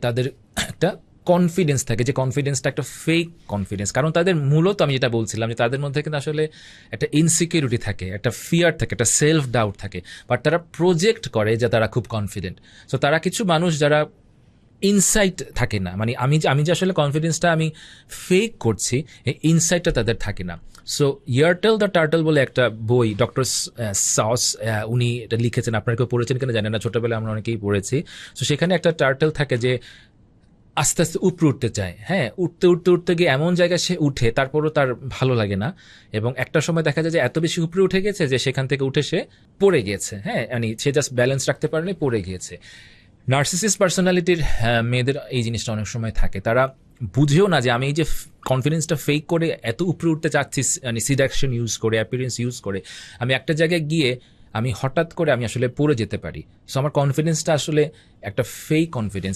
তাদের একটা কনফিডেন্স থাকে, যে কনফিডেন্সটা একটা ফেক কনফিডেন্স। কারণ তাদের মূলত আমি যেটা বলছিলাম যে তাদের মধ্যে কিন্তু আসলে একটা ইনসিকিউরিটি থাকে, একটা ফিয়ার থাকে, একটা সেলফ ডাউট থাকে, বাট তারা প্রজেক্ট করে যে তারা খুব কনফিডেন্ট। সো তারা কিছু মানুষ যারা ইনসাইট থাকে না, মানে আমি যে আসলে কনফিডেন্সটা আমি ফেক করছি, এই ইনসাইটটা তাদের থাকে না। সো ইয়ারটেল দ্য টার্টল বলে একটা বই ডক্টর সস উনি এটা লিখেছেন, আপনারা কেউ পড়েছেন কিনা জানেন না, ছোটবেলায় আমরা অনেকেই পড়েছি। সো সেখানে একটা টার্টল থাকে যে আস্তে আস্তে উপরে উঠতে চায়, হ্যাঁ, উঠতে উঠতে উঠতে গিয়ে এমন জায়গায় সে উঠে, তারপরও তার ভালো লাগে না, এবং একটা সময় দেখা যায় যে এত বেশি উপরে উঠে গেছে যে সেখান থেকে উঠে সে পড়ে গিয়েছে, হ্যাঁ, মানে সে জাস্ট ব্যালেন্স রাখতে পারেনি, পড়ে গিয়েছে। নার্সিসিস্ট পার্সোনালিটির মেয়েদের এই জিনিসটা অনেক সময় থাকে, তারা বুঝেও না যে আমি এই যে কনফিডেন্সটা ফেক করে এত উপরে উঠতে চাচ্ছি, মানে সিডাকশন ইউজ করে, অ্যাপিয়ারেন্স ইউজ করে, আমি একটা জায়গায় গিয়ে আমি হঠাৎ করে আমি আসলে পড়ে যেতে পারি। সো আমার কনফিডেন্সটা আসলে একটা ফেক কনফিডেন্স।